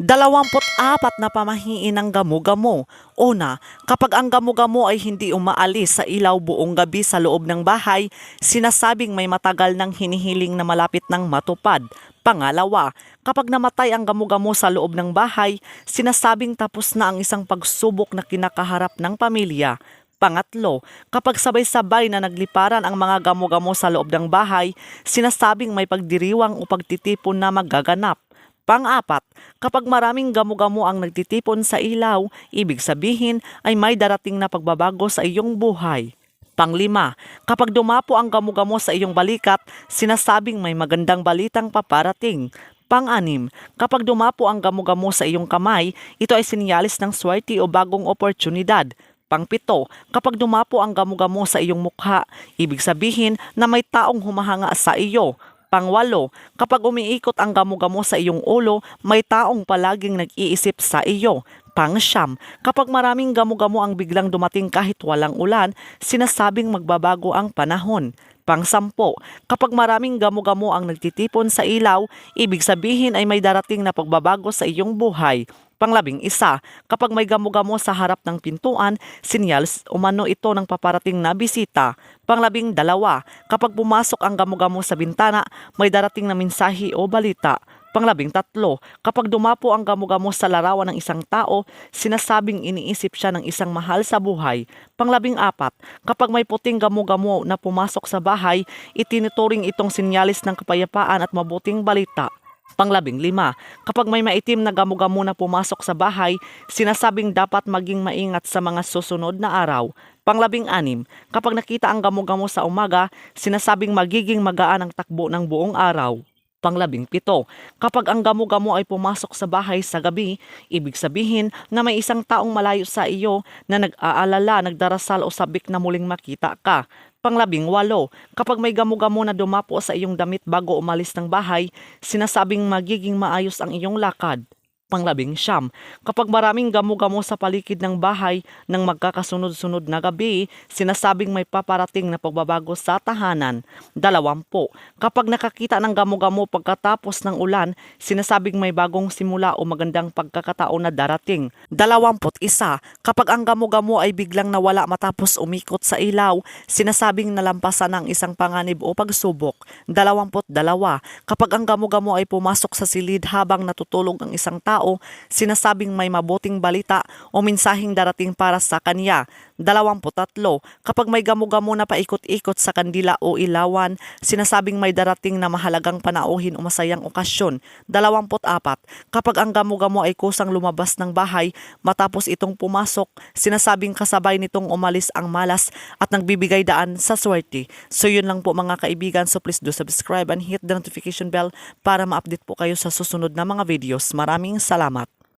24 na pamahiin ng gamo-gamo. Una, kapag ang gamo-gamo ay hindi umaalis sa ilaw buong gabi sa loob ng bahay, sinasabing may matagal ng hinihiling na malapit ng matupad. Pangalawa, kapag namatay ang gamo-gamo sa loob ng bahay, sinasabing tapos na ang isang pagsubok na kinakaharap ng pamilya. Pangatlo, kapag sabay-sabay na nagliparan ang mga gamo-gamo sa loob ng bahay, sinasabing may pagdiriwang o pagtitipon na magaganap. Pang-apat, kapag maraming gamo-gamo ang nagtitipon sa ilaw, ibig sabihin ay may darating na pagbabago sa iyong buhay. Panglima, kapag dumapo ang gamo-gamo sa iyong balikat, sinasabing may magandang balitang paparating. Pang-anim, kapag dumapo ang gamo-gamo sa iyong kamay, ito ay sinyalis ng swerte o bagong oportunidad. Pangpito, kapag dumapo ang gamo-gamo sa iyong mukha, ibig sabihin na may taong humahanga sa iyo. Pangwalo, kapag umiikot ang gamo-gamo sa iyong ulo, may taong palaging nag-iisip sa iyo. Pangsyam, kapag maraming gamo-gamo ang biglang dumating kahit walang ulan, sinasabing magbabago ang panahon. Pangsampo, kapag maraming gamo-gamo ang nagtitipon sa ilaw, ibig sabihin ay may darating na pagbabago sa iyong buhay. Panglabing-isa, kapag may gamo-gamo sa harap ng pintuan, sinyals umano ito ng paparating na bisita. Panglabing-dalawa, kapag pumasok ang gamo-gamo sa bintana, may darating na mensahe o balita. Panglabing-tatlo, kapag dumapo ang gamo-gamo sa larawan ng isang tao, sinasabing iniisip siya ng isang mahal sa buhay. Panglabing-apat, kapag may puting gamo-gamo na pumasok sa bahay, itinuturing itong sinyalis ng kapayapaan at mabuting balita. Panglabing-lima, kapag may maitim na gamo-gamo na pumasok sa bahay, sinasabing dapat maging maingat sa mga susunod na araw. Panglabing-anim, kapag nakita ang gamo-gamo sa umaga, sinasabing magiging magaan ang takbo ng buong araw. Panglabing-pito, kapag ang gamo-gamo ay pumasok sa bahay sa gabi, ibig sabihin na may isang taong malayo sa iyo na nag-aalala, nagdarasal o sabik na muling makita ka. Panglabing-walo, kapag may gamo-gamo na dumapo sa iyong damit bago umalis ng bahay, sinasabing magiging maayos ang iyong lakad. Panglabing-siyam, kapag maraming gamo-gamo sa paligid ng bahay ng magkakasunod-sunod na gabi, sinasabing may paparating na pagbabago sa tahanan. 20, kapag nakakita ng gamo-gamo pagkatapos ng ulan, sinasabing may bagong simula o magandang pagkakataon na darating. 21, kapag ang gamo-gamo ay biglang nawala matapos umikot sa ilaw, sinasabing nalampasan ng isang panganib o pagsubok. 22, kapag ang gamo-gamo ay pumasok sa silid habang natutulog ang isang tao, sinasabing may mabuting balita o mensaheng darating para sa kanya. 23, kapag may gamo-gamo na paikot-ikot sa kandila o ilawan, sinasabing may darating na mahalagang panauhin o masayang okasyon. 24, kapag ang gamo-gamo ay kusang lumabas ng bahay matapos itong pumasok, sinasabing kasabay nitong umalis ang malas at nagbibigay daan sa swerte. So yun lang po mga kaibigan, so please do subscribe and hit the notification bell para ma-update po kayo sa susunod na mga videos. Maraming salamat.